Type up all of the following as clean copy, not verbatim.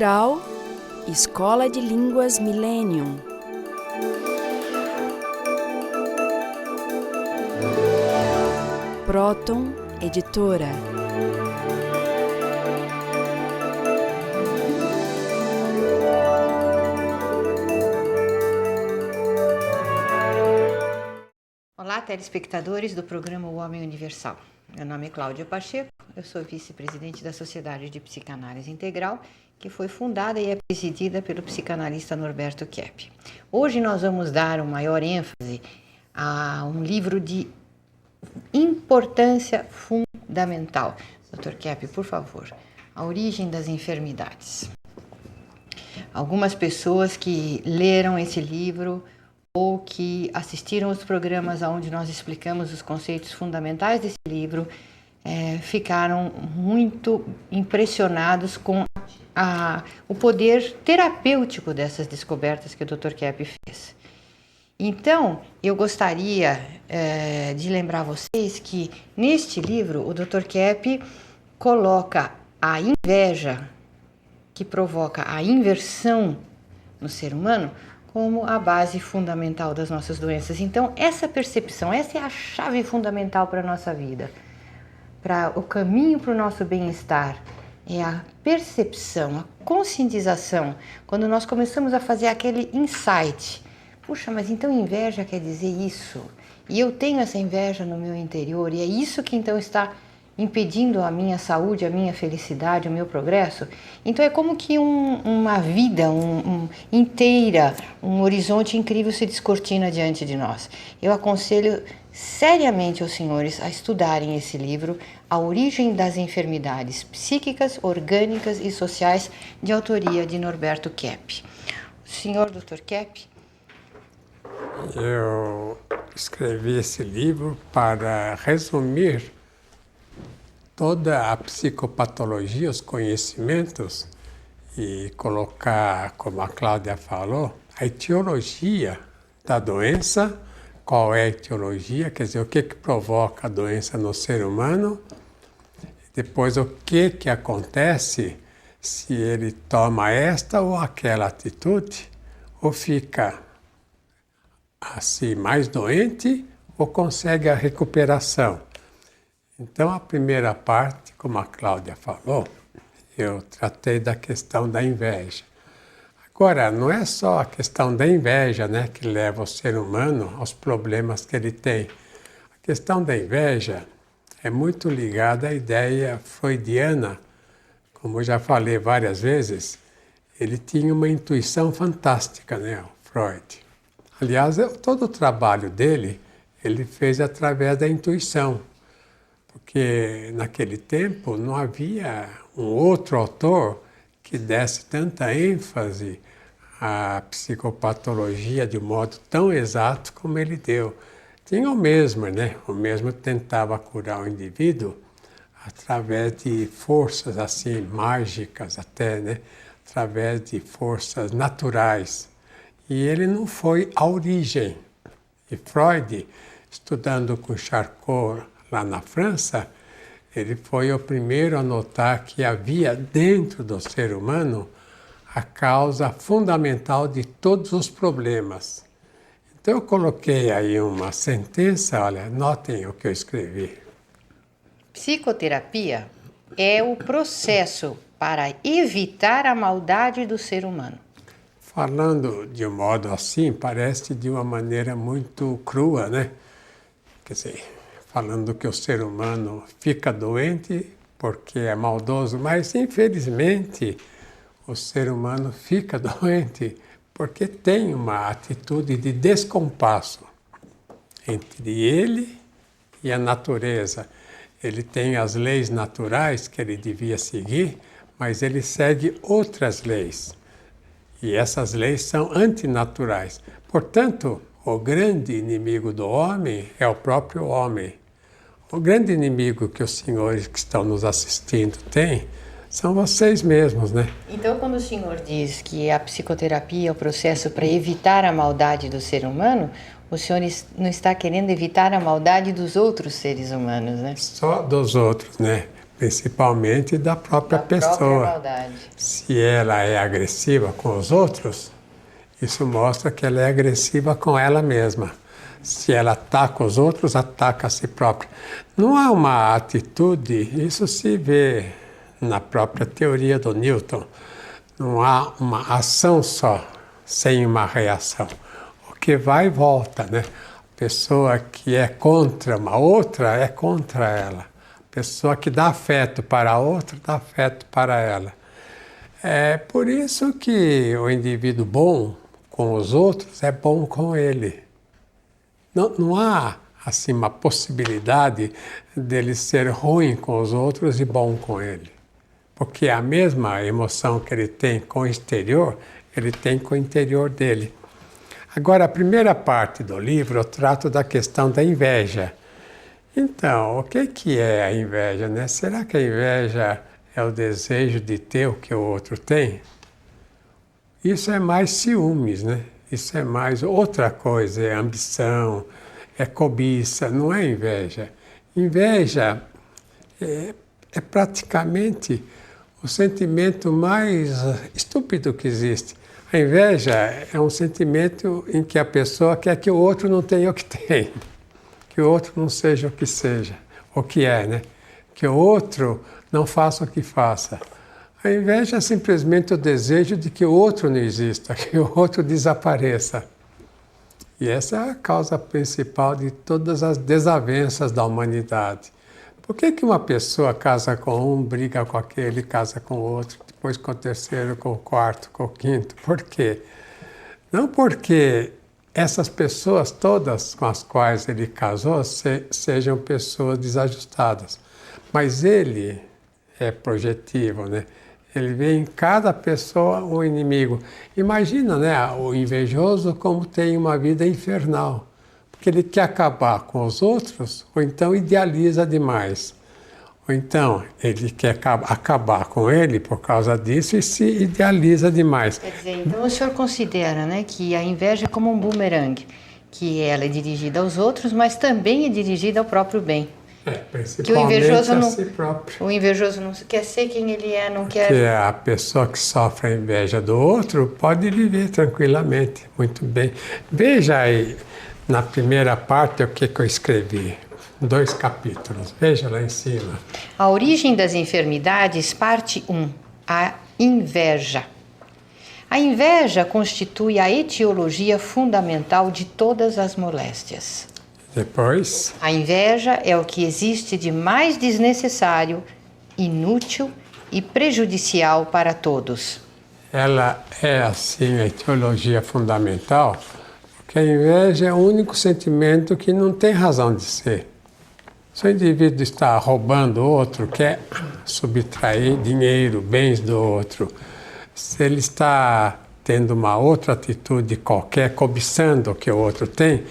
Integral Escola de Línguas Millennium. Próton Editora. Olá, telespectadores do programa O Homem Universal. Meu nome é Cláudia Pacheco, eu sou vice-presidente da Sociedade de Psicanálise Integral, que foi fundada e é presidida pelo psicanalista Norberto Kepp. Hoje nós vamos dar uma maior ênfase a um livro de importância fundamental. Dr. Kepp, por favor, A Origem das Enfermidades. Algumas pessoas que leram esse livro ou que assistiram os programas onde nós explicamos os conceitos fundamentais desse livro, ficaram muito impressionados com o poder terapêutico dessas descobertas que o Dr. Kepp fez. Então, eu gostaria de lembrar vocês que neste livro o Dr. Kepp coloca a inveja que provoca a inversão no ser humano como a base fundamental das nossas doenças. Então, essa percepção, essa é a chave fundamental para a nossa vida, para o caminho para o nosso bem-estar. É a percepção, a conscientização, quando nós começamos a fazer aquele insight. Puxa, mas então inveja quer dizer isso? E eu tenho essa inveja no meu interior, e é isso que então está impedindo a minha saúde, a minha felicidade, o meu progresso. Então é como que uma vida inteira, um horizonte incrível se descortina diante de nós. Eu aconselho seriamente aos senhores a estudarem esse livro, A Origem das Enfermidades Psíquicas, Orgânicas e Sociais, de autoria de Norberto Kepp. O senhor Dr. Kepp? Eu escrevi esse livro para resumir toda a psicopatologia, os conhecimentos, e colocar, como a Cláudia falou, a etiologia da doença. Qual é a etiologia? Quer dizer, o que provoca a doença no ser humano. Depois, o que acontece se ele toma esta ou aquela atitude, ou fica assim mais doente, ou consegue a recuperação. Então, a primeira parte, como a Cláudia falou, eu tratei da questão da inveja. Agora, não é só a questão da inveja, né, que leva o ser humano aos problemas que ele tem. A questão da inveja é muito ligada à ideia freudiana. Como eu já falei várias vezes, ele tinha uma intuição fantástica, né, o Freud. Aliás, todo o trabalho dele, ele fez através da intuição. Porque naquele tempo não havia um outro autor que desse tanta ênfase à psicopatologia de um modo tão exato como ele deu. Tinha o mesmo, né? O mesmo tentava curar o indivíduo através de forças assim mágicas até, né? Através de forças naturais. E ele não foi à origem. E Freud, estudando com Charcot lá na França, ele foi o primeiro a notar que havia dentro do ser humano a causa fundamental de todos os problemas. Então eu coloquei aí uma sentença, olha, notem o que eu escrevi. Psicoterapia é o processo para evitar a maldade do ser humano. Falando de um modo assim, parece de uma maneira muito crua, né? Quer dizer, falando que o ser humano fica doente porque é maldoso, mas infelizmente o ser humano fica doente porque tem uma atitude de descompasso entre ele e a natureza. Ele tem as leis naturais que ele devia seguir, mas ele segue outras leis. E essas leis são antinaturais. Portanto, o grande inimigo do homem é o próprio homem. O grande inimigo que os senhores que estão nos assistindo têm são vocês mesmos, né? Então, quando o senhor diz que a psicoterapia é o processo para evitar a maldade do ser humano, o senhor não está querendo evitar a maldade dos outros seres humanos, né? Só dos outros, né? principalmente da própria Da pessoa. própria maldade. Se ela é agressiva com os outros, isso mostra que ela é agressiva com ela mesma. Se ela ataca os outros, ataca a si própria. Não há uma atitude, isso se vê na própria teoria do Newton. Não há uma ação só, sem uma reação. O que vai e volta, né? A pessoa que é contra uma outra é contra ela. A pessoa que dá afeto para a outra, dá afeto para ela. É por isso que o indivíduo bom com os outros é bom com ele. Não há assim uma possibilidade dele ser ruim com os outros e bom com ele. Porque a mesma emoção que ele tem com o exterior, ele tem com o interior dele. Agora, a primeira parte do livro eu trato da questão da inveja. Então, o que é a inveja, né? Será que a inveja é o desejo de ter o que o outro tem? Isso é mais ciúmes, né? Isso é mais outra coisa, é ambição, é cobiça, não é inveja. Inveja é praticamente o sentimento mais estúpido que existe. A inveja é um sentimento em que a pessoa quer que o outro não tenha o que tem, que o outro não seja o que seja, o que é, né? Que o outro não faça o que faça. A inveja é simplesmente o desejo de que o outro não exista, que o outro desapareça. E essa é a causa principal de todas as desavenças da humanidade. Por que uma pessoa casa com um, briga com aquele, casa com o outro, depois com o terceiro, com o quarto, com o quinto? Por quê? Não porque essas pessoas todas com as quais ele casou sejam pessoas desajustadas, mas ele é projetivo, né? Ele vê em cada pessoa um inimigo. Imagina, né, o invejoso como tem uma vida infernal. Porque ele quer acabar com os outros, ou então idealiza demais. Ou então ele quer acabar com ele por causa disso e se idealiza demais. Quer dizer, então o senhor considera, né, que a inveja é como um bumerangue, que ela é dirigida aos outros, mas também é dirigida ao próprio bem. Principalmente Que o invejoso a não, si próprio. o invejoso não quer ser quem ele é, não quer... Que a pessoa que sofre a inveja do outro pode viver tranquilamente, muito bem. Veja aí, na primeira parte, o que eu escrevi. 2 capítulos. Veja lá em cima. A origem das enfermidades, parte 1. A inveja. A inveja constitui a etiologia fundamental de todas as moléstias. Depois, A inveja é o que existe de mais desnecessário, inútil e prejudicial para todos. ela é assim a etiologia fundamental, porque a inveja é o único sentimento que não tem razão de ser. Se o indivíduo está roubando o outro, quer subtrair dinheiro, bens do outro, se ele está tendo uma outra atitude qualquer, cobiçando o que o outro tem,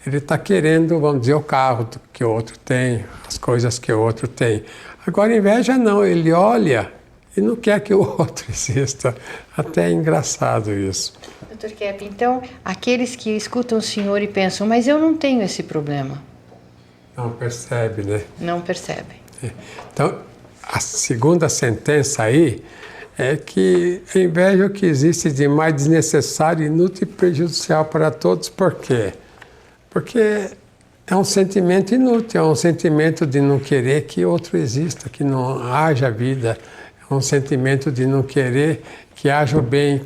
ele está querendo, vamos dizer, o carro que o outro tem, as coisas que o outro tem. Agora, inveja não, ele olha e não quer que o outro exista. Até é engraçado isso. Dr. Kepp, então, aqueles que escutam o senhor e pensam, mas eu não tenho esse problema. Não percebe, né? Não percebem. Então, a segunda sentença aí é que a inveja é o que existe de mais desnecessário, inútil e prejudicial para todos. Por quê? Porque é um sentimento inútil, é um sentimento de não querer que outro exista, que não haja vida. É um sentimento de não querer que haja o bem,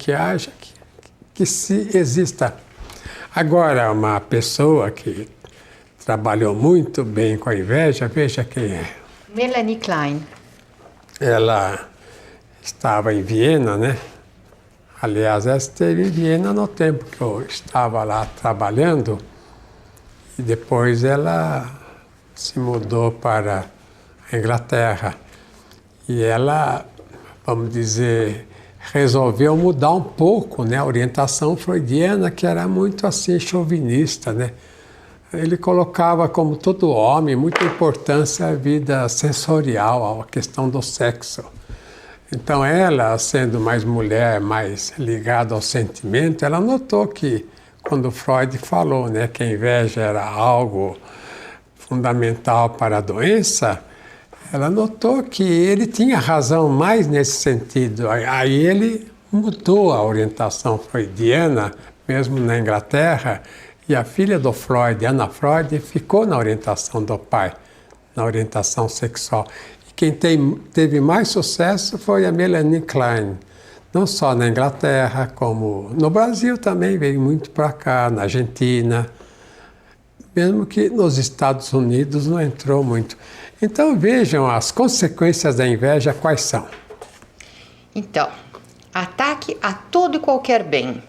que se exista. Agora, uma pessoa que trabalhou muito bem com a inveja, veja quem é. Melanie Klein. Ela estava em Viena, né? Aliás, ela esteve em Viena no tempo que eu estava lá trabalhando. E depois ela se mudou para a Inglaterra. E ela, vamos dizer, resolveu mudar um pouco, né, a orientação freudiana, que era muito assim chauvinista, né? Ele colocava, como todo homem, muita importância à vida sensorial, à questão do sexo. Então ela, sendo mais mulher, mais ligada ao sentimento, ela notou que, quando Freud falou, né, que a inveja era algo fundamental para a doença, ela notou que ele tinha razão mais nesse sentido. Aí ele mudou a orientação freudiana, mesmo na Inglaterra, e a filha do Freud, Anna Freud, ficou na orientação do pai, na orientação sexual. E quem teve mais sucesso foi a Melanie Klein, não só na Inglaterra, como no Brasil também, veio muito para cá, na Argentina, mesmo que nos Estados Unidos não entrou muito. Então vejam as consequências da inveja quais são. Então, ataque a todo e qualquer bem.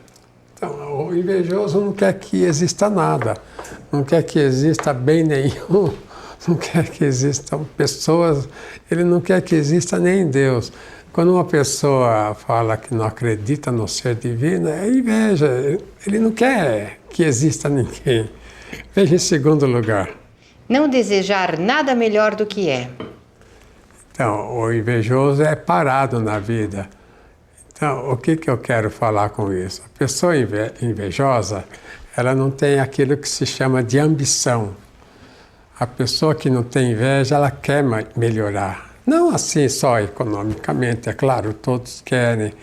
Então, o invejoso não quer que exista nada, não quer que exista bem nenhum, não quer que existam pessoas, ele não quer que exista nem Deus. Quando uma pessoa fala que não acredita no ser divino, é inveja, ele não quer que exista ninguém. Veja em segundo lugar. Não desejar nada melhor do que é. Então, o invejoso é parado na vida. Então, o que eu quero falar com isso? A pessoa invejosa, ela não tem aquilo que se chama de ambição. A pessoa que não tem inveja, ela quer melhorar. Não assim só economicamente, é claro, todos querem.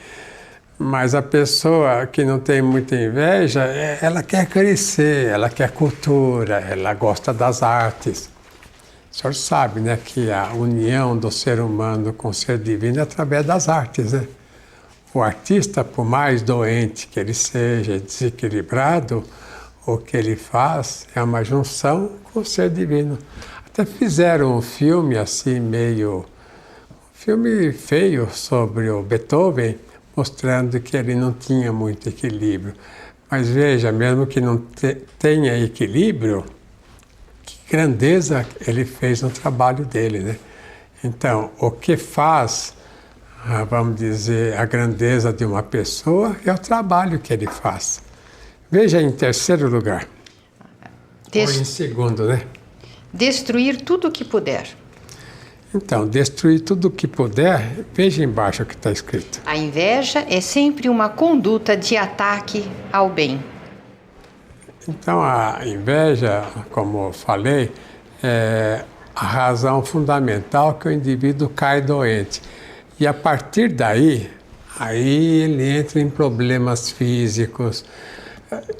Mas a pessoa que não tem muita inveja, ela quer crescer, ela quer cultura, ela gosta das artes. O senhor sabe, né, que a união do ser humano com o ser divino é através das artes, né? O artista, por mais doente que ele seja, desequilibrado, o que ele faz é uma junção com o ser divino. Até fizeram um filme assim, filme feio sobre o Beethoven, mostrando que ele não tinha muito equilíbrio. Mas veja, mesmo que não tenha equilíbrio, que grandeza ele fez no trabalho dele, né? Então, o que faz, vamos dizer, a grandeza de uma pessoa é o trabalho que ele faz. Veja em terceiro lugar. Ou em segundo, né? Destruir tudo o que puder. Então, destruir tudo o que puder, veja embaixo o que está escrito. A inveja é sempre uma conduta de ataque ao bem. Então, a inveja, como eu falei, é a razão fundamental que o indivíduo cai doente. E a partir daí, aí ele entra em problemas físicos.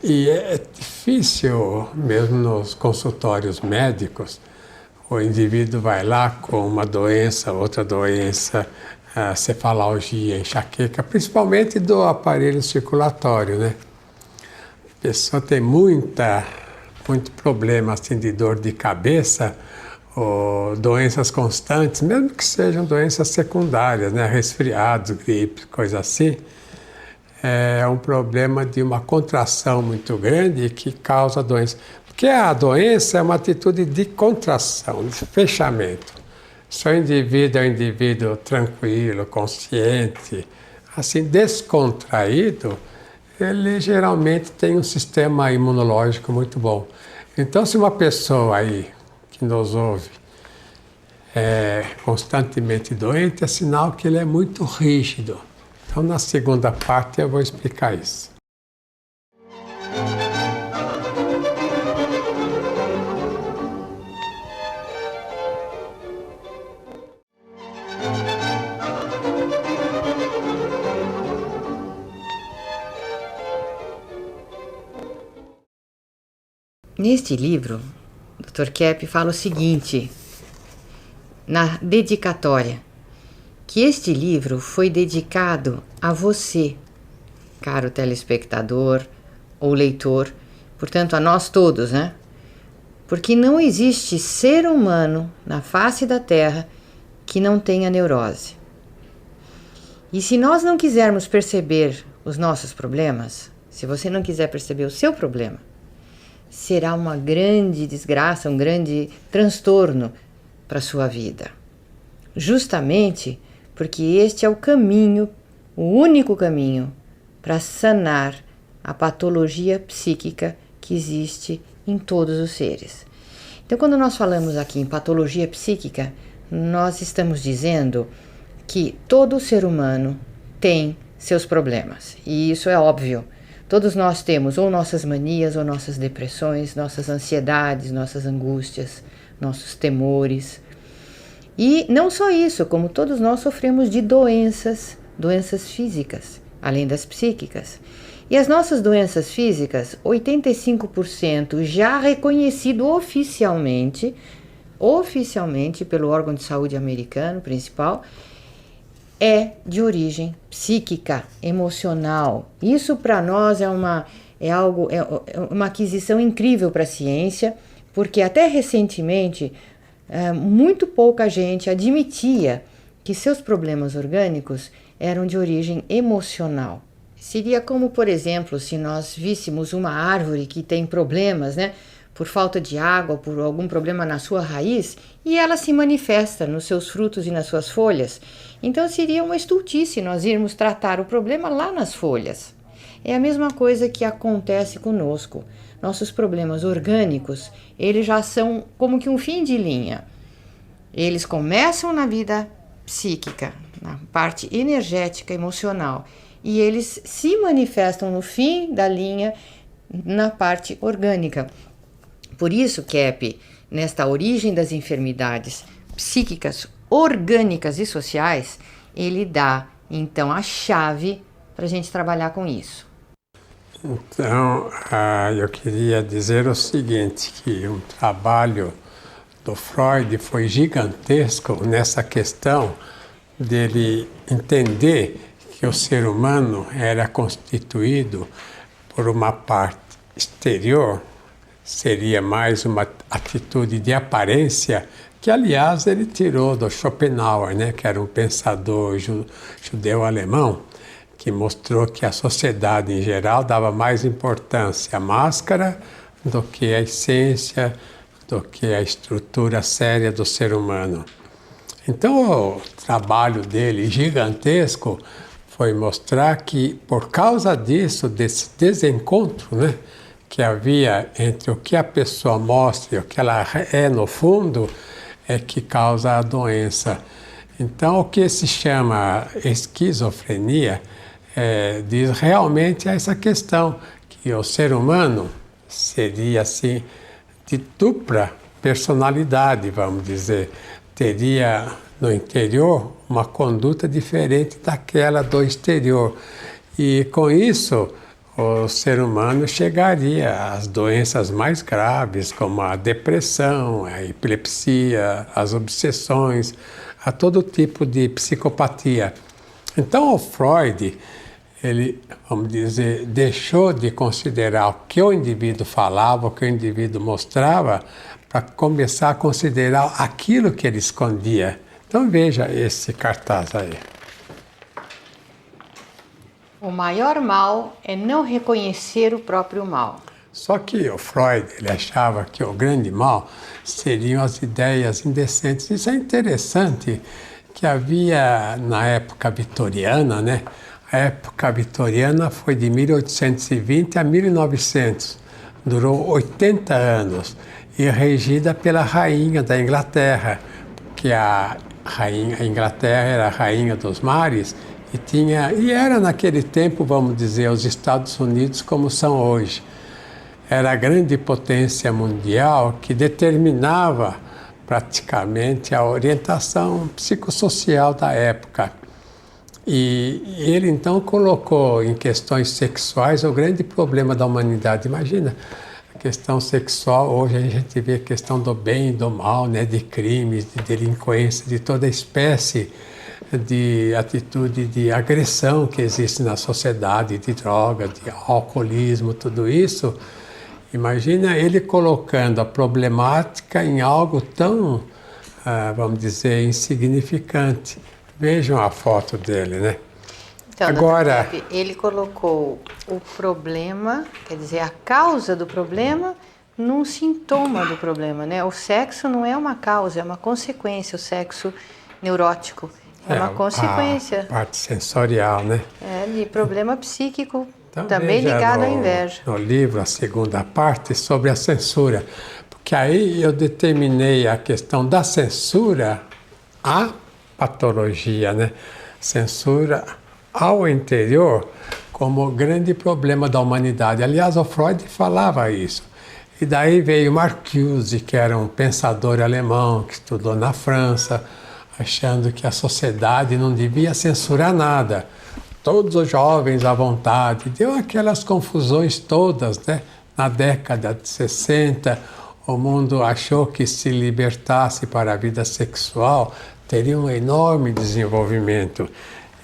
E é difícil, mesmo nos consultórios médicos, o indivíduo vai lá com uma doença, outra doença, cefalgia, enxaqueca, principalmente do aparelho circulatório, né? A pessoa tem muito problema assim, de dor de cabeça, ou doenças constantes, mesmo que sejam doenças secundárias, né? Resfriados, gripe, coisa assim. É um problema de uma contração muito grande que causa doença. Porque a doença é uma atitude de contração, de fechamento. Se o indivíduo é um indivíduo tranquilo, consciente, assim, descontraído, ele geralmente tem um sistema imunológico muito bom. Então, se uma pessoa aí que nos ouve é constantemente doente, é sinal que ele é muito rígido. Então, na segunda parte, eu vou explicar isso. Neste livro, o Dr. Kepp fala o seguinte, na dedicatória, que este livro foi dedicado a você, caro telespectador ou leitor, portanto a nós todos, né? Porque não existe ser humano na face da Terra que não tenha neurose. E se nós não quisermos perceber os nossos problemas, se você não quiser perceber o seu problema, será uma grande desgraça, um grande transtorno para a sua vida. Justamente porque este é o caminho, o único caminho para sanar a patologia psíquica que existe em todos os seres. Então, quando nós falamos aqui em patologia psíquica, nós estamos dizendo que todo ser humano tem seus problemas. E isso é óbvio. Todos nós temos ou nossas manias, ou nossas depressões, nossas ansiedades, nossas angústias, nossos temores. E não só isso, como todos nós sofremos de doenças físicas, além das psíquicas. E as nossas doenças físicas, 85% já reconhecido oficialmente pelo órgão de saúde americano principal, é de origem psíquica, emocional. Isso para nós é uma aquisição incrível para a ciência, porque até recentemente muito pouca gente admitia que seus problemas orgânicos eram de origem emocional. Seria como, por exemplo, se nós víssemos uma árvore que tem problemas, né, por falta de água, por algum problema na sua raiz, e ela se manifesta nos seus frutos e nas suas folhas. Então seria uma estultice nós irmos tratar o problema lá nas folhas. É a mesma coisa que acontece conosco. Nossos problemas orgânicos, eles já são como que um fim de linha. Eles começam na vida psíquica, na parte energética, emocional, e eles se manifestam no fim da linha na parte orgânica. Por isso, Kepi, nesta origem das enfermidades psíquicas, orgânicas e sociais, ele dá, então, a chave para a gente trabalhar com isso. Então, eu queria dizer o seguinte, que um trabalho do Freud foi gigantesco nessa questão dele entender que o ser humano era constituído por uma parte exterior, seria mais uma atitude de aparência, que aliás ele tirou do Schopenhauer, né, que era um pensador judeu-alemão, que mostrou que a sociedade em geral dava mais importância à máscara do que à essência, do que à estrutura séria do ser humano. Então o trabalho dele gigantesco foi mostrar que por causa disso, desse desencontro, né, que havia entre o que a pessoa mostra e o que ela é no fundo, é que causa a doença. Então, o que se chama esquizofrenia diz realmente a essa questão, que o ser humano seria, assim, de dupla personalidade, vamos dizer. Teria no interior uma conduta diferente daquela do exterior. E com isso, o ser humano chegaria às doenças mais graves, como a depressão, a epilepsia, as obsessões, a todo tipo de psicopatia. Então, o Freud, ele, vamos dizer, deixou de considerar o que o indivíduo falava, o que o indivíduo mostrava, para começar a considerar aquilo que ele escondia. Então, veja esse cartaz aí. O maior mal é não reconhecer o próprio mal. Só que o Freud, ele achava que o grande mal seriam as ideias indecentes. Isso é interessante, que havia na época vitoriana, né? A época vitoriana foi de 1820 a 1900. Durou 80 anos e regida pela rainha da Inglaterra, que a Inglaterra era a rainha dos mares, e era naquele tempo, vamos dizer, os Estados Unidos como são hoje. Era a grande potência mundial que determinava praticamente a orientação psicossocial da época. E ele então colocou em questões sexuais o grande problema da humanidade. Imagina, a questão sexual, hoje a gente vê a questão do bem e do mal, né, de crimes, de delinquência, de toda espécie de atitude de agressão que existe na sociedade, de droga, de alcoolismo, tudo isso. Imagina ele colocando a problemática em algo tão, vamos dizer, insignificante. Vejam a foto dele, né? Então, agora, Pepe, ele colocou o problema, quer dizer, a causa do problema, num sintoma do problema, né? O sexo não é uma causa, é uma consequência, o sexo neurótico. É uma consequência. A parte sensorial, né? É, de problema psíquico, então, também ligado à inveja. No livro, a segunda parte, sobre a censura. Porque aí eu determinei a questão da censura à patologia, né? Censura ao interior como grande problema da humanidade. Aliás, o Freud falava isso. E daí veio Marcuse, que era um pensador alemão, que estudou na França, achando que a sociedade não devia censurar nada. Todos os jovens à vontade. Deu aquelas confusões todas, né? Na década de 60, o mundo achou que se libertasse para a vida sexual, teria um enorme desenvolvimento.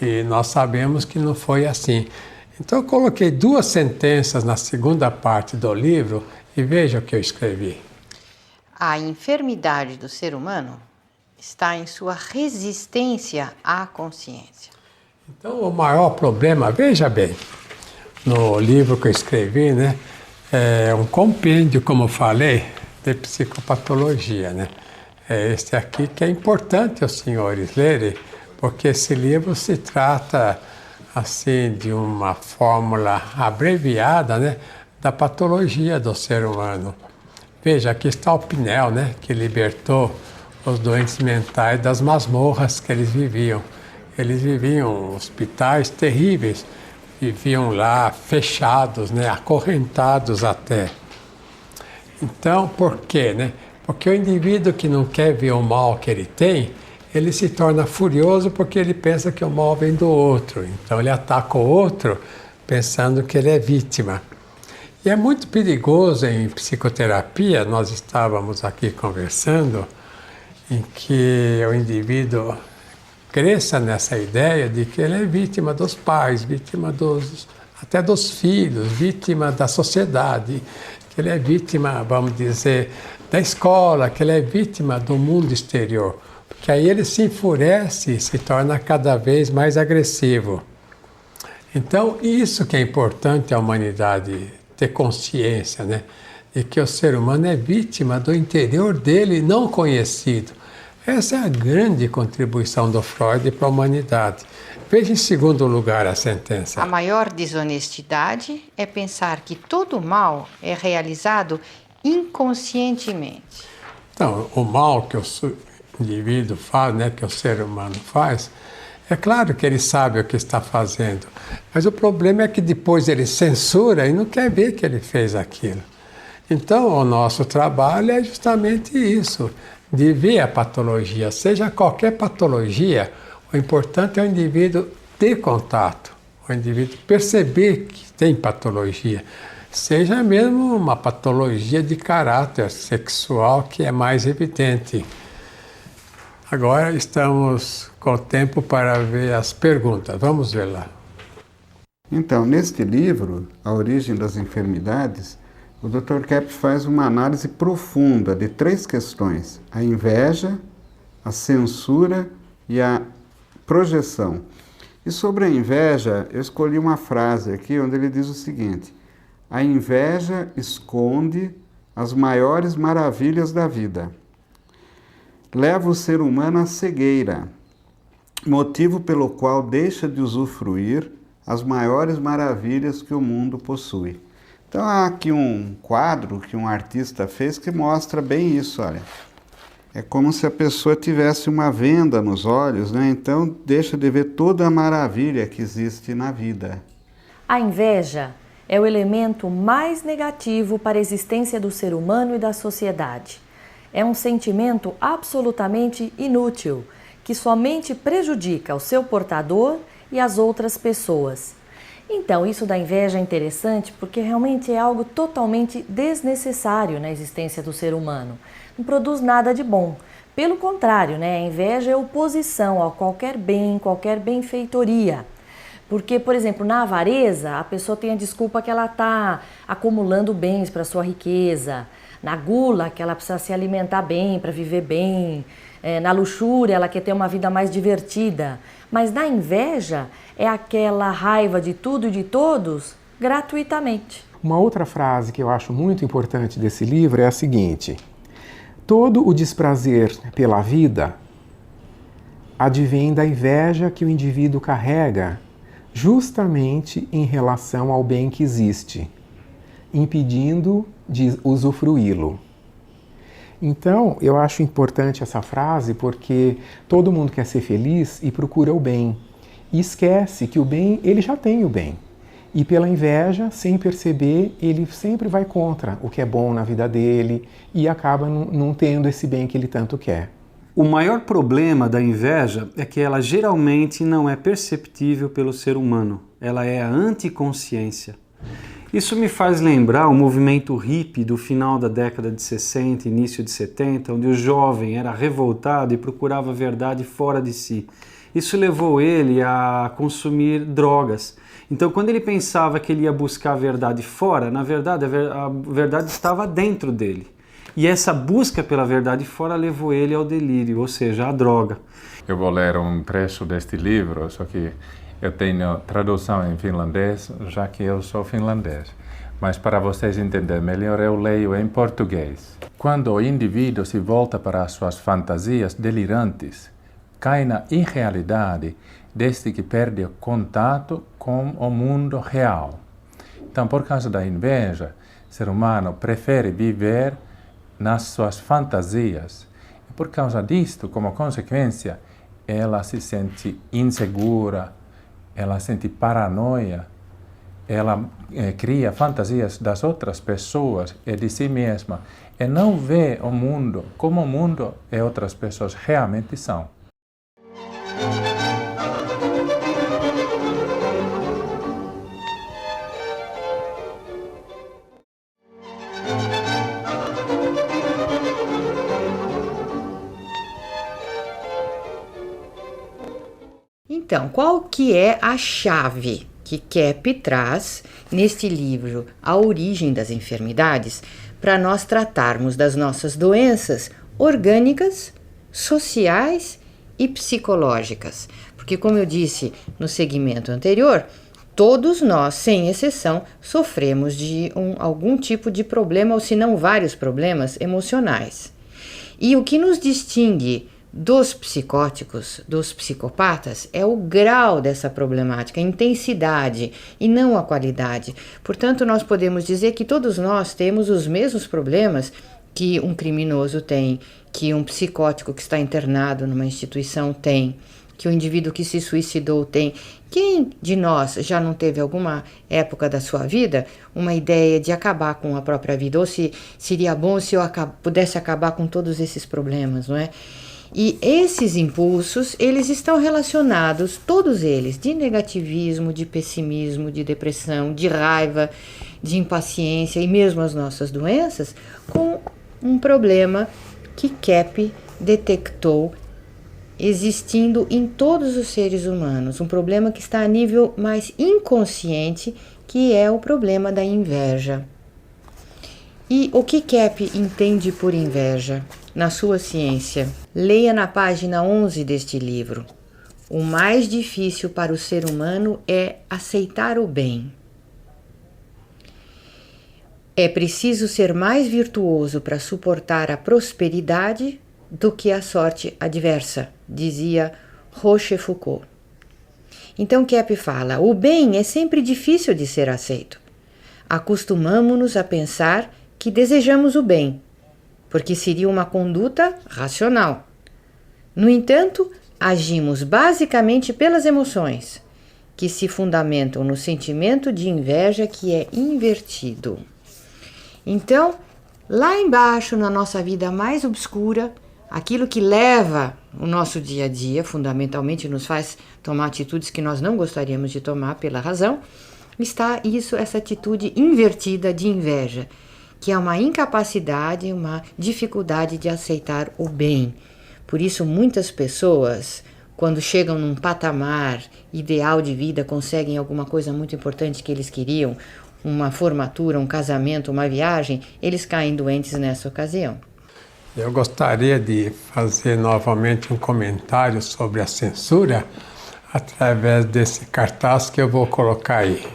E nós sabemos que não foi assim. Então eu coloquei 2 sentenças na segunda parte do livro e veja o que eu escrevi. A enfermidade do ser humano está em sua resistência à consciência. Então o maior problema, veja bem, no livro que eu escrevi, né, é um compêndio, como eu falei, de psicopatologia, né? É este aqui que é importante os senhores lerem, porque esse livro se trata assim de uma fórmula abreviada, né, da patologia do ser humano. Veja, aqui está o Pinel, né, que libertou os doentes mentais das masmorras que eles viviam. Eles viviam em hospitais terríveis, viviam lá fechados, né, acorrentados até. Então, por quê, né? Porque o indivíduo que não quer ver o mal que ele tem, ele se torna furioso porque ele pensa que o mal vem do outro. Então ele ataca o outro pensando que ele é vítima. E é muito perigoso em psicoterapia, nós estávamos aqui conversando, em que o indivíduo cresça nessa ideia de que ele é vítima dos pais, vítima até dos filhos, vítima da sociedade, que ele é vítima, vamos dizer, da escola, que ele é vítima do mundo exterior. Porque aí ele se enfurece e se torna cada vez mais agressivo. Então, isso que é importante a humanidade ter consciência, né? De que o ser humano é vítima do interior dele não conhecido. Essa é a grande contribuição do Freud para a humanidade. Veja em segundo lugar a sentença. A maior desonestidade é pensar que todo mal é realizado inconscientemente. Então, o mal que o indivíduo faz, né, que o ser humano faz, é claro que ele sabe o que está fazendo, mas o problema é que depois ele censura e não quer ver que ele fez aquilo. Então, o nosso trabalho é justamente isso, de ver a patologia, seja qualquer patologia, o importante é o indivíduo ter contato, o indivíduo perceber que tem patologia, seja mesmo uma patologia de caráter sexual que é mais evidente. Agora estamos com tempo para ver as perguntas. Vamos ver lá. Então, neste livro, A Origem das Enfermidades, o Dr. Kepp faz uma análise profunda de 3 questões: a inveja, a censura e a projeção. E sobre a inveja, eu escolhi uma frase aqui onde ele diz o seguinte: a inveja esconde as maiores maravilhas da vida. Leva o ser humano à cegueira, motivo pelo qual deixa de usufruir as maiores maravilhas que o mundo possui. Então há aqui um quadro que um artista fez que mostra bem isso, olha. É como se a pessoa tivesse uma venda nos olhos, né? Então deixa de ver toda a maravilha que existe na vida. A inveja é o elemento mais negativo para a existência do ser humano e da sociedade. É um sentimento absolutamente inútil, que somente prejudica o seu portador e as outras pessoas. Então, isso da inveja é interessante porque realmente é algo totalmente desnecessário na existência do ser humano. Não produz nada de bom. Pelo contrário, né? A inveja é oposição a qualquer bem, qualquer benfeitoria. Porque, por exemplo, na avareza, a pessoa tem a desculpa que ela está acumulando bens para sua riqueza. Na gula, que ela precisa se alimentar bem para viver bem. Na luxúria, ela quer ter uma vida mais divertida. Mas na inveja, é aquela raiva de tudo e de todos gratuitamente. Uma outra frase que eu acho muito importante desse livro é a seguinte: todo o desprazer pela vida advém da inveja que o indivíduo carrega justamente em relação ao bem que existe, impedindo de usufruí-lo. Então, eu acho importante essa frase porque todo mundo quer ser feliz e procura o bem. E esquece que o bem, ele já tem o bem. E pela inveja, sem perceber, ele sempre vai contra o que é bom na vida dele e acaba não tendo esse bem que ele tanto quer. O maior problema da inveja é que ela geralmente não é perceptível pelo ser humano. Ela é a anticonsciência. Isso me faz lembrar o movimento hippie do final da década de 60, início de 70, onde o jovem era revoltado e procurava a verdade fora de si. Isso levou ele a consumir drogas. Então, quando ele pensava que ele ia buscar a verdade fora, na verdade, a verdade estava dentro dele. E essa busca pela verdade fora levou ele ao delírio, ou seja, à droga. Eu vou ler um trecho deste livro, só que eu tenho tradução em finlandês, já que eu sou finlandês. Mas para vocês entenderem melhor, eu leio em português. Quando o indivíduo se volta para as suas fantasias delirantes, cai na irrealidade desde que perde o contato com o mundo real. Então, por causa da inveja, o ser humano prefere viver nas suas fantasias. E por causa disto, como consequência, ela se sente insegura, ela sente paranoia, ela cria fantasias das outras pessoas e de si mesma e não vê o mundo como o mundo e outras pessoas realmente são. Então, qual que é a chave que Kepp traz neste livro, A Origem das Enfermidades, para nós tratarmos das nossas doenças orgânicas, sociais e psicológicas? Porque, como eu disse no segmento anterior, todos nós, sem exceção, sofremos de algum tipo de problema, ou se não vários problemas emocionais. E o que nos distingue dos psicóticos, dos psicopatas, é o grau dessa problemática, a intensidade e não a qualidade. Portanto, nós podemos dizer que todos nós temos os mesmos problemas que um criminoso tem, que um psicótico que está internado numa instituição tem, que o indivíduo que se suicidou tem. Quem de nós já não teve alguma época da sua vida uma ideia de acabar com a própria vida, ou se seria bom se eu pudesse acabar com todos esses problemas, não é? E esses impulsos, eles estão relacionados, todos eles, de negativismo, de pessimismo, de depressão, de raiva, de impaciência e mesmo as nossas doenças, com um problema que Kepp detectou existindo em todos os seres humanos, um problema que está a nível mais inconsciente, que é o problema da inveja. E o que Kepp entende por inveja na sua ciência? Leia na página 11 deste livro. O mais difícil para o ser humano é aceitar o bem. É preciso ser mais virtuoso para suportar a prosperidade do que a sorte adversa, dizia Rochefoucauld. Então Kepp fala, o bem é sempre difícil de ser aceito. Acostumamo-nos a pensar que desejamos o bem, porque seria uma conduta racional. No entanto, agimos basicamente pelas emoções, que se fundamentam no sentimento de inveja que é invertido. Então, lá embaixo, na nossa vida mais obscura, aquilo que leva o nosso dia a dia, fundamentalmente nos faz tomar atitudes que nós não gostaríamos de tomar pela razão, está essa atitude invertida de inveja, que é uma incapacidade, uma dificuldade de aceitar o bem. Por isso, muitas pessoas, quando chegam num patamar ideal de vida, conseguem alguma coisa muito importante que eles queriam, uma formatura, um casamento, uma viagem, eles caem doentes nessa ocasião. Eu gostaria de fazer novamente um comentário sobre a censura através desse cartaz que eu vou colocar aí.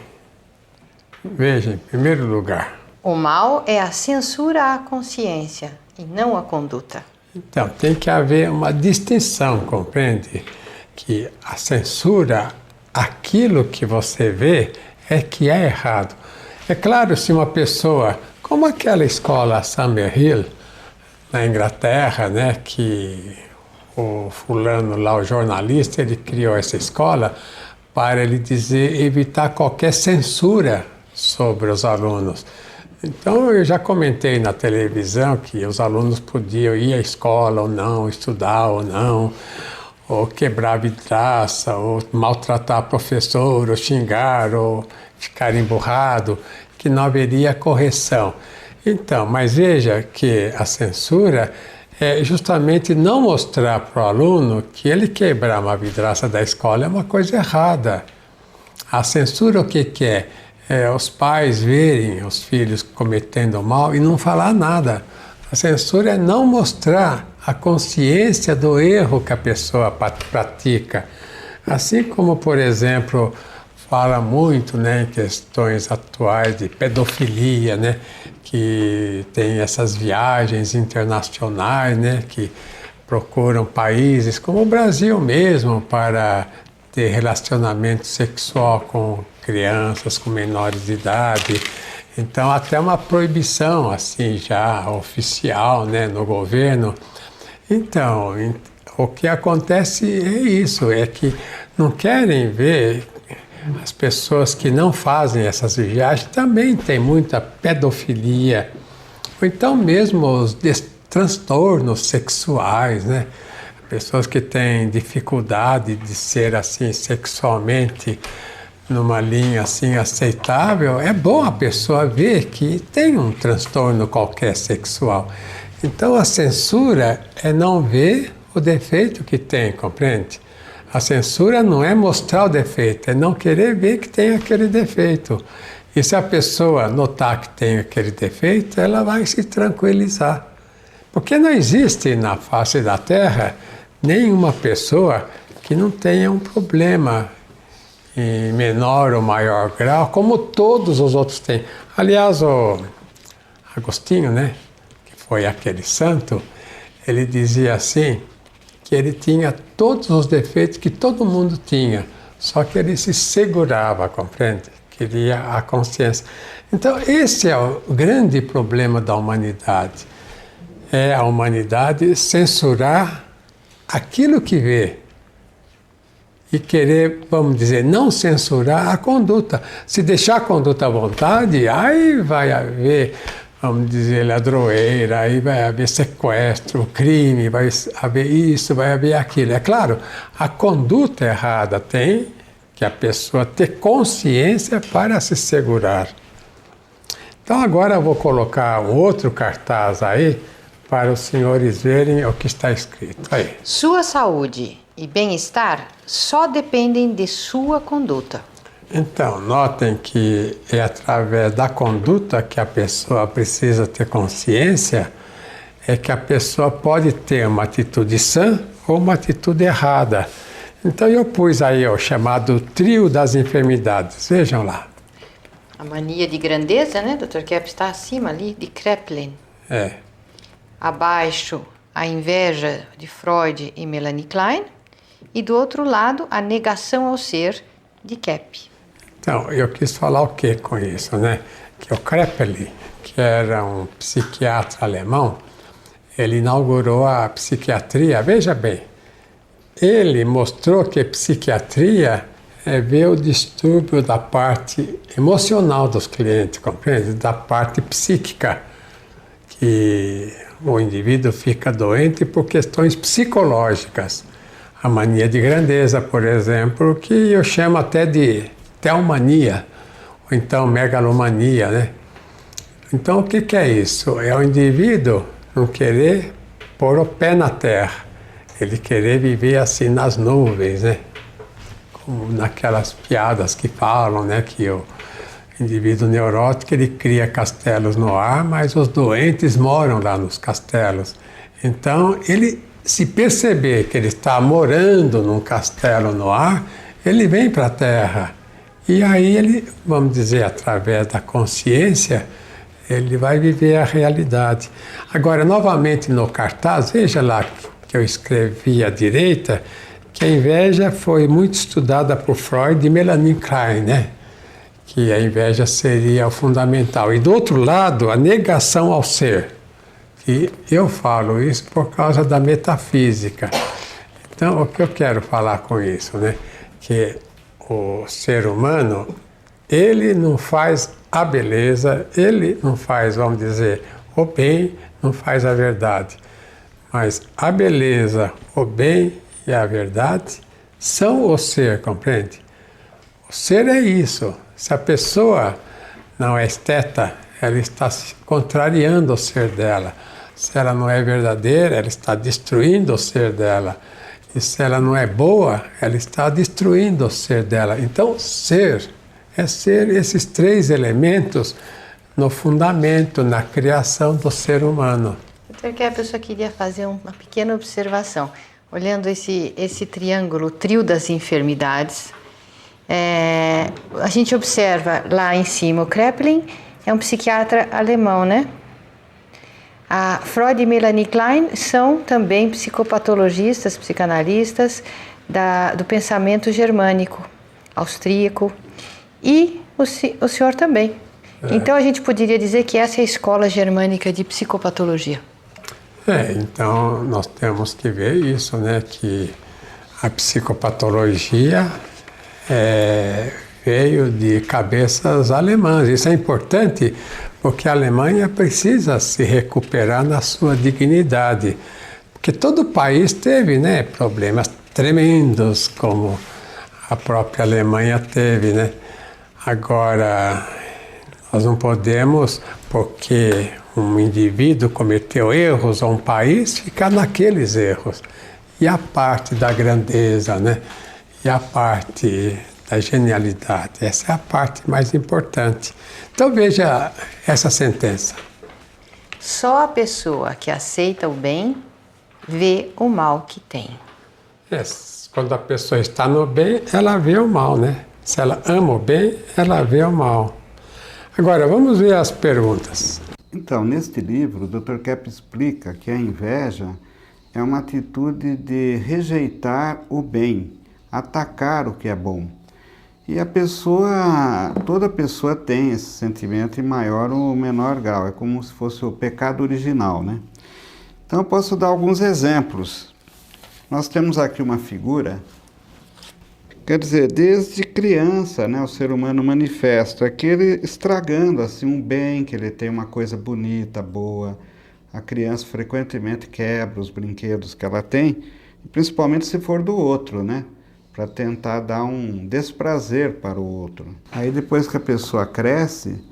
Veja, em primeiro lugar. O mal é a censura à consciência e não a conduta. Então, tem que haver uma distinção, compreende? Que a censura, aquilo que você vê, é que é errado. É claro, se uma pessoa, como aquela escola Summerhill, na Inglaterra, né, que o fulano lá, o jornalista, ele criou essa escola para ele evitar qualquer censura sobre os alunos. Então, eu já comentei na televisão que os alunos podiam ir à escola ou não, estudar ou não, ou quebrar vidraça, ou maltratar professor, ou xingar, ou ficar emburrado, que não haveria correção. Então, mas veja que a censura é justamente não mostrar para o aluno que ele quebrar uma vidraça da escola é uma coisa errada. A censura o que é? É os pais verem os filhos cometendo mal e não falar nada. A censura é não mostrar a consciência do erro que a pessoa pratica. Assim como, por exemplo, fala muito, né, em questões atuais de pedofilia, né, que tem essas viagens internacionais, né, que procuram países como o Brasil mesmo para ter relacionamento sexual com crianças, com menores de idade. Então, até uma proibição, assim, já oficial, né, no governo. Então, o que acontece é isso, é que não querem ver as pessoas que não fazem essas viagens, também tem muita pedofilia, ou então mesmo os transtornos sexuais, né? Pessoas que têm dificuldade de ser assim sexualmente numa linha assim aceitável, é bom a pessoa ver que tem um transtorno qualquer sexual. Então a censura é não ver o defeito que tem, compreende? A censura não é mostrar o defeito, é não querer ver que tem aquele defeito. E se a pessoa notar que tem aquele defeito, ela vai se tranquilizar. Porque não existe na face da Terra nenhuma pessoa que não tenha um problema em menor ou maior grau, como todos os outros têm. Aliás, o Agostinho, né, que foi aquele santo, ele dizia assim, que ele tinha todos os defeitos que todo mundo tinha, só que ele se segurava, compreende? Queria a consciência. Então, esse é o grande problema da humanidade. É a humanidade censurar aquilo que vê e querer, vamos dizer, não censurar a conduta. Se deixar a conduta à vontade, aí vai haver, vamos dizer, ladroeira, aí vai haver sequestro, crime, vai haver isso, vai haver aquilo. É claro, a conduta errada tem que a pessoa ter consciência para se segurar. Então agora eu vou colocar um outro cartaz aí para os senhores verem o que está escrito aí. Sua saúde e bem-estar só dependem de sua conduta. Então, notem que é através da conduta que a pessoa precisa ter consciência, é que a pessoa pode ter uma atitude sã ou uma atitude errada. Então eu pus aí o chamado trio das enfermidades, vejam lá. A mania de grandeza, né, Dr. Kepp, está acima ali, de Kraepelin. É. Abaixo, a inveja de Freud e Melanie Klein. E do outro lado, a negação ao ser de Kepp. Então, eu quis falar o que com isso, né? Que o Kraepelin, que era um psiquiatra alemão, ele inaugurou a psiquiatria. Veja bem, ele mostrou que psiquiatria é ver o distúrbio da parte emocional dos clientes, compreende? Da parte psíquica, que o indivíduo fica doente por questões psicológicas. A mania de grandeza, por exemplo, que eu chamo até de teomania, ou então megalomania, né? Então, o que é isso? É o indivíduo não querer pôr o pé na terra, ele querer viver assim nas nuvens, né? Como naquelas piadas que falam, né? Que o indivíduo neurótico, ele cria castelos no ar, mas os doentes moram lá nos castelos. Então, ele, se perceber que ele está morando num castelo no ar, ele vem para a Terra. E aí ele, vamos dizer, através da consciência, ele vai viver a realidade. Agora, novamente no cartaz, veja lá que eu escrevi à direita, que a inveja foi muito estudada por Freud e Melanie Klein, né? Que a inveja seria o fundamental. E do outro lado, a negação ao ser. E eu falo isso por causa da metafísica. Então, o que eu quero falar com isso, né? Que o ser humano, ele não faz a beleza, ele não faz, vamos dizer, o bem, não faz a verdade. Mas a beleza, o bem e a verdade são o ser, compreende? O ser é isso. Se a pessoa não é esteta, ela está contrariando o ser dela. Se ela não é verdadeira, ela está destruindo o ser dela. E se ela não é boa, ela está destruindo o ser dela. Então, ser é ser esses três elementos no fundamento, na criação do ser humano. Dr. Kepp, eu só queria fazer uma pequena observação. Olhando esse triângulo, o trio das enfermidades, a gente observa lá em cima o Kraepelin, é um psiquiatra alemão, né? A Freud e Melanie Klein são também psicopatologistas, psicanalistas do pensamento germânico, austríaco, e o senhor também. Então a gente poderia dizer que essa é a escola germânica de psicopatologia. Então nós temos que ver isso, né? Que a psicopatologia veio de cabeças alemãs. Isso é importante porque a Alemanha precisa se recuperar na sua dignidade. Porque todo o país teve, né, problemas tremendos, como a própria Alemanha teve, né? Agora, nós não podemos, porque um indivíduo cometeu erros ou um país, ficar naqueles erros. E a parte da grandeza, né? E a parte da genialidade. Essa é a parte mais importante. Então veja essa sentença. Só a pessoa que aceita o bem vê o mal que tem. Quando a pessoa está no bem, ela vê o mal, né? Se ela ama o bem, ela vê o mal. Agora, vamos ver as perguntas. Então, neste livro, o Dr. Kepp explica que a inveja é uma atitude de rejeitar o bem, atacar o que é bom. E toda pessoa tem esse sentimento em maior ou menor grau, é como se fosse o pecado original, né? Então eu posso dar alguns exemplos. Nós temos aqui uma figura, quer dizer, desde criança, né, o ser humano manifesta aquele estragando assim um bem, que ele tem uma coisa bonita, boa. A criança frequentemente quebra os brinquedos que ela tem, principalmente se for do outro, né? Para tentar dar um desprazer para o outro. Aí depois que a pessoa cresce,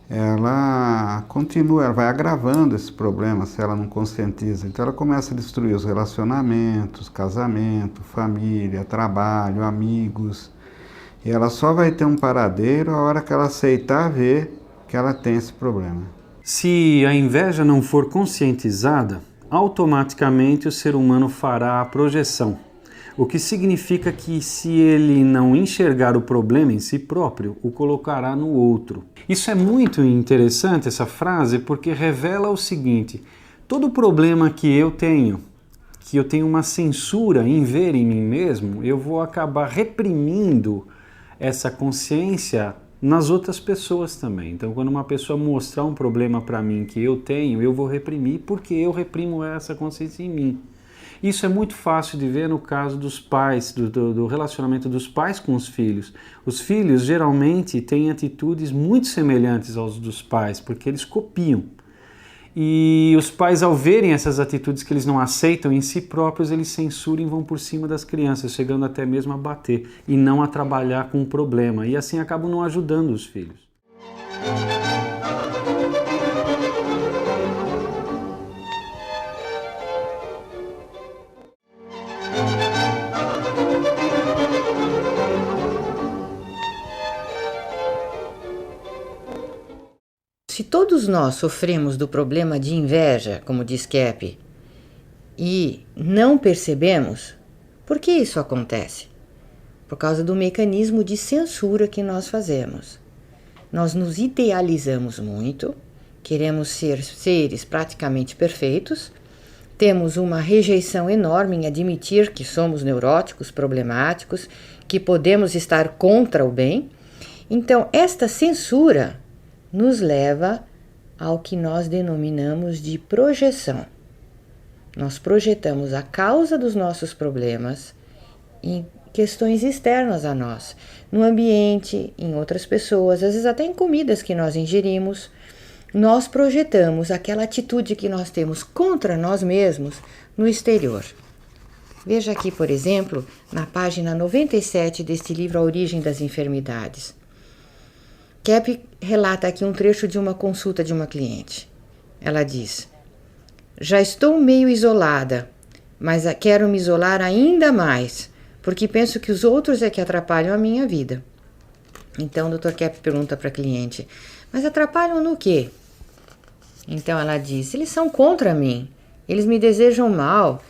ela continua, ela vai agravando esse problema se ela não conscientiza. Então ela começa a destruir os relacionamentos, casamento, família, trabalho, amigos. E ela só vai ter um paradeiro a hora que ela aceitar ver que ela tem esse problema. Se a inveja não for conscientizada, automaticamente o ser humano fará a projeção. O que significa que se ele não enxergar o problema em si próprio, o colocará no outro. Isso é muito interessante, essa frase, porque revela o seguinte: todo problema que eu tenho uma censura em ver em mim mesmo, eu vou acabar reprimindo essa consciência nas outras pessoas também. Então, quando uma pessoa mostrar um problema para mim que eu tenho, eu vou reprimir porque eu reprimo essa consciência em mim. Isso é muito fácil de ver no caso dos pais, do relacionamento dos pais com os filhos. Os filhos geralmente têm atitudes muito semelhantes aos dos pais, porque eles copiam. E os pais, ao verem essas atitudes que eles não aceitam em si próprios, eles censuram e vão por cima das crianças, chegando até mesmo a bater e não a trabalhar com o problema. E assim acabam não ajudando os filhos. Se todos nós sofremos do problema de inveja, como diz Kepp, e não percebemos, por que isso acontece? Por causa do mecanismo de censura que nós fazemos. Nós nos idealizamos muito, queremos ser seres praticamente perfeitos, temos uma rejeição enorme em admitir que somos neuróticos, problemáticos, que podemos estar contra o bem. Então, esta censura nos leva ao que nós denominamos de projeção. Nós projetamos a causa dos nossos problemas questões externas a nós, no ambiente, em outras pessoas, às vezes até em comidas que nós ingerimos. Nós projetamos aquela atitude que nós temos contra nós mesmos no exterior. Veja aqui, por exemplo, na página 97 deste livro A Origem das Enfermidades. Kepp relata aqui um trecho de uma consulta de uma cliente. Ela diz: já estou meio isolada, mas quero me isolar ainda mais, porque penso que os outros é que atrapalham a minha vida. Então o Dr. Kepp pergunta para a cliente: mas atrapalham no quê? Então ela diz: eles são contra mim, eles me desejam mal.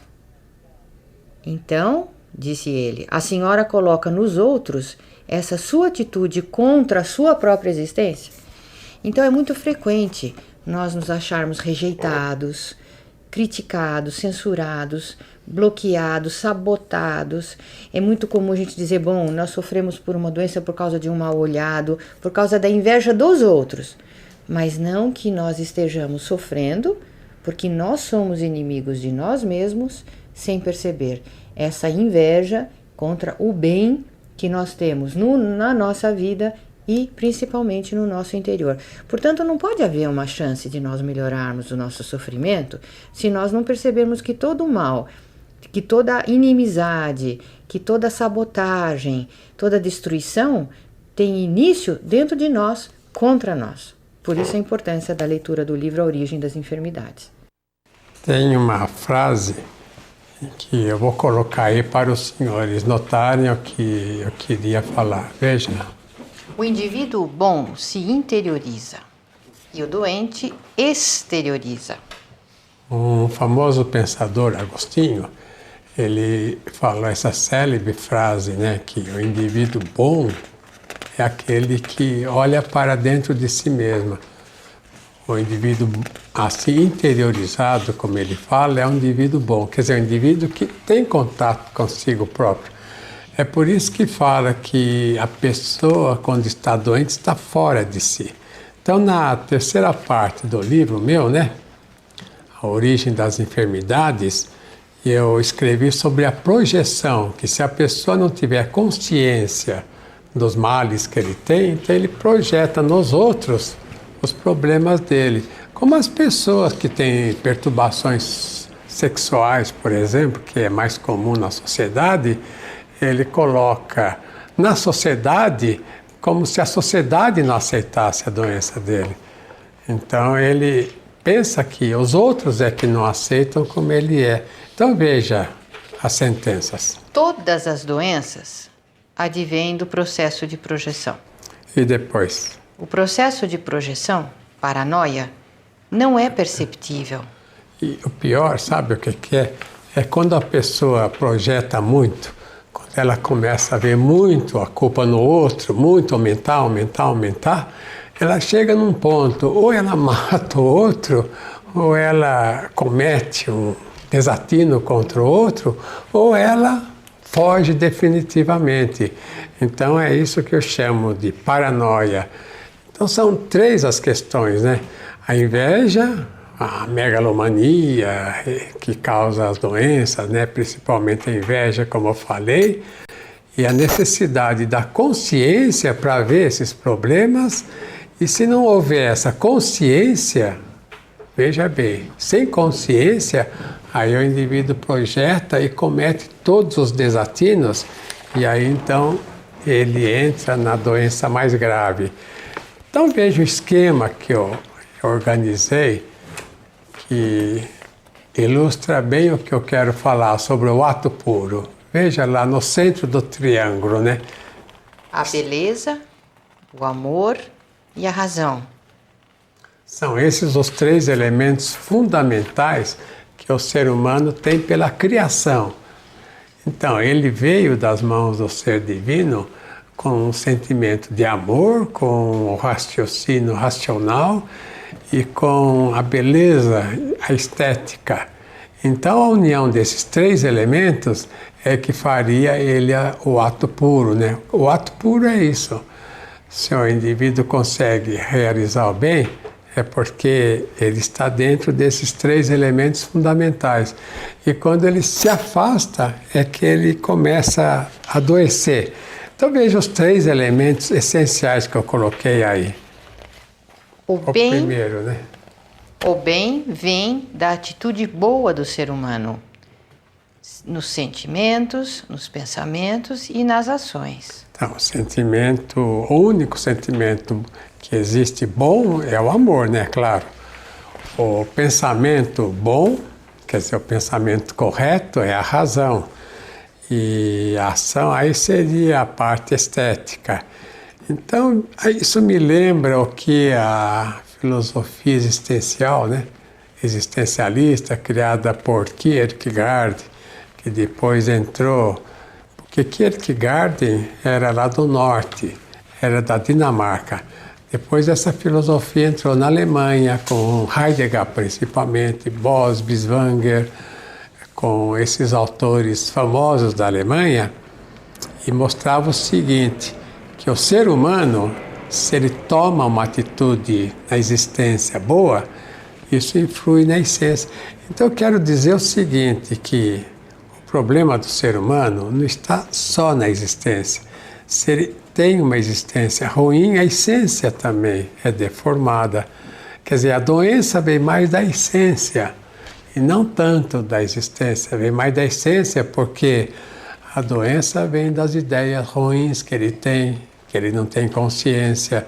Então, disse ele, a senhora coloca nos outros essa sua atitude contra a sua própria existência? Então é muito frequente nós nos acharmos rejeitados, criticados, censurados, bloqueados, sabotados. É muito comum a gente dizer, bom, nós sofremos por uma doença por causa de um mal olhado, por causa da inveja dos outros. Mas não que nós estejamos sofrendo porque nós somos inimigos de nós mesmos sem perceber essa inveja contra o bem que nós temos na nossa vida e principalmente no nosso interior. Portanto, não pode haver uma chance de nós melhorarmos o nosso sofrimento se nós não percebermos que todo o mal, que toda inimizade, que toda sabotagem, toda destruição tem início dentro de nós, contra nós. Por isso a importância da leitura do livro A Origem das Enfermidades. Tem uma frase que eu vou colocar aí para os senhores notarem o que eu queria falar. Veja. O indivíduo bom se interioriza e o doente exterioriza. Um famoso pensador, Agostinho, ele falou essa célebre frase, né, que o indivíduo bom é aquele que olha para dentro de si mesmo. O indivíduo assim interiorizado, como ele fala, é um indivíduo bom, quer dizer, um indivíduo que tem contato consigo próprio. É por isso que fala que a pessoa, quando está doente, está fora de si. Então, na terceira parte do livro meu, né, A Origem das Enfermidades, eu escrevi sobre a projeção, que se a pessoa não tiver consciência dos males que ele tem, então ele projeta nos outros os problemas dele. Como as pessoas que têm perturbações sexuais, por exemplo, que é mais comum na sociedade, ele coloca na sociedade como se a sociedade não aceitasse a doença dele. Então ele pensa que os outros é que não aceitam como ele é. Então veja as sentenças. Todas as doenças advêm do processo de projeção. E depois? O processo de projeção, paranoia, não é perceptível. E o pior, sabe o que é? É quando a pessoa projeta muito, quando ela começa a ver muito a culpa no outro, muito aumentar, ela chega num ponto, ou ela mata o outro, ou ela comete um desatino contra o outro, ou ela foge definitivamente. Então é isso que eu chamo de paranoia. Então são três as questões, né? A inveja, a megalomania, que causa as doenças, né? Principalmente a inveja, como eu falei, e a necessidade da consciência para ver esses problemas. E se não houver essa consciência, veja bem, sem consciência, aí o indivíduo projeta e comete todos os desatinos, e aí então ele entra na doença mais grave. Então veja o esquema que eu organizei, que ilustra bem o que eu quero falar sobre o ato puro. Veja lá no centro do triângulo, né? A beleza, o amor e a razão. São esses os três elementos fundamentais que o ser humano tem pela criação. Então, ele veio das mãos do ser divino com um sentimento de amor, com o raciocínio racional e com a beleza, a estética. Então, a união desses três elementos é que faria ele o ato puro, né? O ato puro é isso. Se o indivíduo consegue realizar o bem, É porque ele está dentro desses 3 elementos fundamentais. E quando ele se afasta, é que ele começa a adoecer. Então veja os 3 elementos essenciais que eu coloquei aí. O primeiro, né? O bem vem da atitude boa do ser humano, nos sentimentos, nos pensamentos e nas ações. Então, o único sentimento que existe bom é o amor, né? Claro. O pensamento bom, quer dizer, o pensamento correto é a razão. E a ação aí seria a parte estética. Então, isso me lembra o que a filosofia existencial, né? Existencialista, criada por Kierkegaard, que depois entrou, porque Kierkegaard era lá do norte, era da Dinamarca. Depois essa filosofia entrou na Alemanha, com Heidegger principalmente, Bosch, Binswanger, com esses autores famosos da Alemanha, e mostrava o seguinte, que o ser humano, se ele toma uma atitude na existência boa, isso influi na essência. Então eu quero dizer o seguinte, que o problema do ser humano não está só na existência. Se ele tem uma existência ruim, a essência também é deformada. Quer dizer, a doença vem mais da essência e não tanto da existência. Vem mais da essência porque a doença vem das ideias ruins que ele tem, que ele não tem consciência,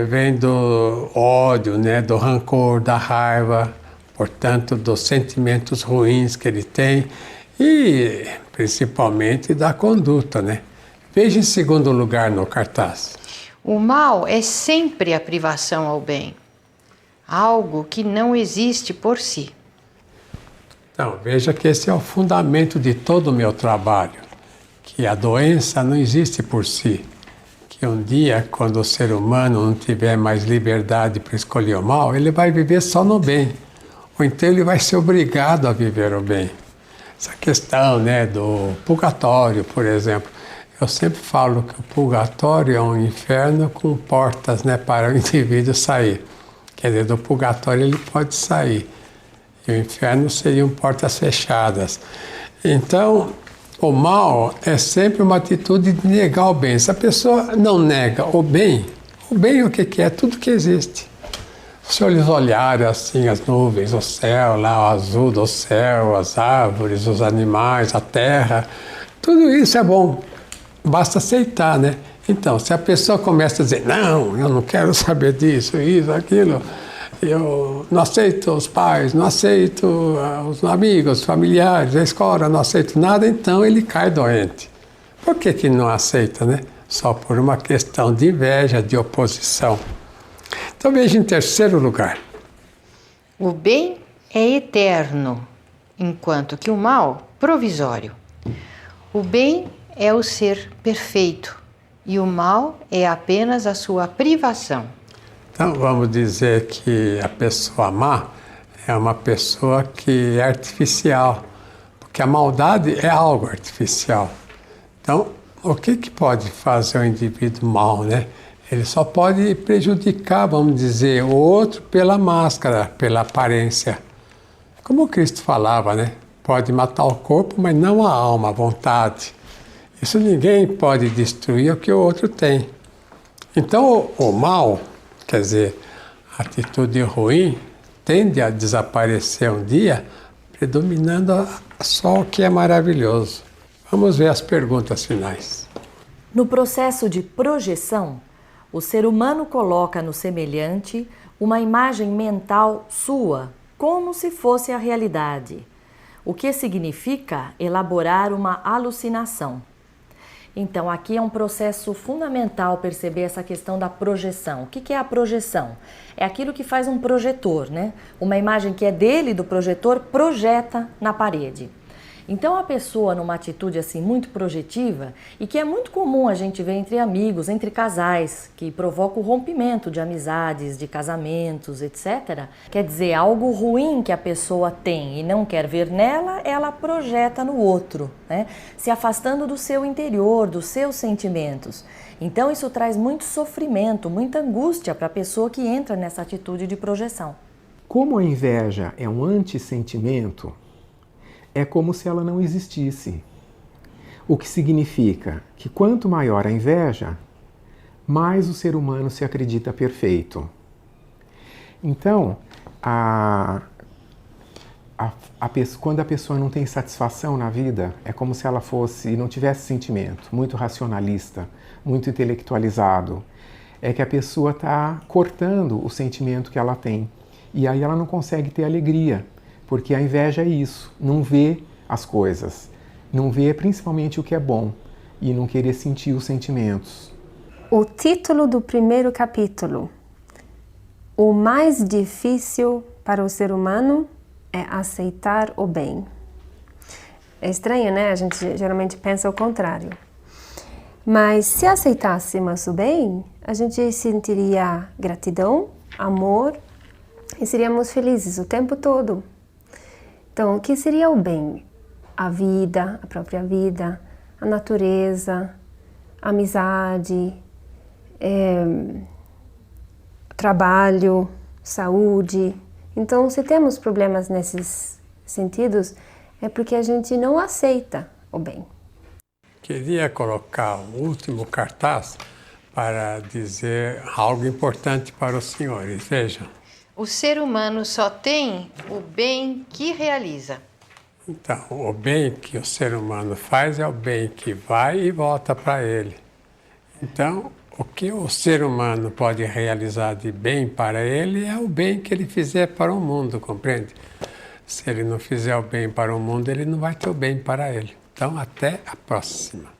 vem do ódio, né, do rancor, da raiva, portanto, dos sentimentos ruins que ele tem e principalmente da conduta, né? Veja em segundo lugar no cartaz. O mal é sempre a privação ao bem, algo que não existe por si. Então, veja que esse é o fundamento de todo o meu trabalho, que a doença não existe por si, que um dia, quando o ser humano não tiver mais liberdade para escolher o mal, ele vai viver só no bem, ou então ele vai ser obrigado a viver o bem. Essa questão, né, do purgatório, por exemplo, eu sempre falo que o purgatório é um inferno com portas, né, para o indivíduo sair. Quer dizer, do purgatório ele pode sair. E o inferno seriam portas fechadas. Então, o mal é sempre uma atitude de negar o bem. Se a pessoa não nega o bem o que é? Tudo que existe. Se eles olharem assim as nuvens, o céu, lá o azul do céu, as árvores, os animais, a terra, tudo isso é bom. Basta aceitar, né? Então, se a pessoa começa a dizer, não, eu não quero saber disso, isso, aquilo, eu não aceito os pais, não aceito os amigos, os familiares, a escola, não aceito nada, então ele cai doente. Por que não aceita, né? Só por uma questão de inveja, de oposição. Então veja em terceiro lugar. O bem é eterno, enquanto que o mal, provisório. O bem é o ser perfeito e o mal é apenas a sua privação. Então vamos dizer que a pessoa má é uma pessoa que é artificial, porque a maldade é algo artificial. Então, o que pode fazer o indivíduo mal, né? Ele só pode prejudicar, vamos dizer, o outro pela máscara, pela aparência. Como o Cristo falava, né? Pode matar o corpo, mas não a alma, a vontade. Isso ninguém pode destruir o que o outro tem. Então, o mal, quer dizer, a atitude ruim, tende a desaparecer um dia, predominando só o que é maravilhoso. Vamos ver as perguntas finais. No processo de projeção, o ser humano coloca no semelhante uma imagem mental sua, como se fosse a realidade, o que significa elaborar uma alucinação. Então, aqui é um processo fundamental perceber essa questão da projeção. O que é a projeção? É aquilo que faz um projetor, né? Uma imagem que é dele, do projetor, projeta na parede. Então, a pessoa numa atitude assim muito projetiva, e que é muito comum a gente ver entre amigos, entre casais, que provoca o rompimento de amizades, de casamentos, etc. Quer dizer, algo ruim que a pessoa tem e não quer ver nela, ela projeta no outro, né? Se afastando do seu interior, dos seus sentimentos. Então isso traz muito sofrimento, muita angústia para a pessoa que entra nessa atitude de projeção. Como a inveja é um antissentimento, é como se ela não existisse. O que significa que quanto maior a inveja, mais o ser humano se acredita perfeito. Então, quando a pessoa não tem satisfação na vida, é como se ela não tivesse sentimento, muito racionalista, muito intelectualizado. É que a pessoa está cortando o sentimento que ela tem. E aí ela não consegue ter alegria, porque a inveja é isso, não vê as coisas, não vê principalmente o que é bom e não querer sentir os sentimentos. O título do primeiro capítulo: o mais difícil para o ser humano é aceitar o bem. É estranho, né? A gente geralmente pensa o contrário. Mas se aceitássemos o bem, a gente sentiria gratidão, amor e seríamos felizes o tempo todo. Então, o que seria o bem? A vida, a própria vida, a natureza, a amizade, trabalho, saúde. Então, se temos problemas nesses sentidos, é porque a gente não aceita o bem. Queria colocar um último cartaz para dizer algo importante para os senhores. Vejam. O ser humano só tem o bem que realiza. Então, o bem que o ser humano faz é o bem que vai e volta para ele. Então, o que o ser humano pode realizar de bem para ele é o bem que ele fizer para o mundo, compreende? Se ele não fizer o bem para o mundo, ele não vai ter o bem para ele. Então, até a próxima.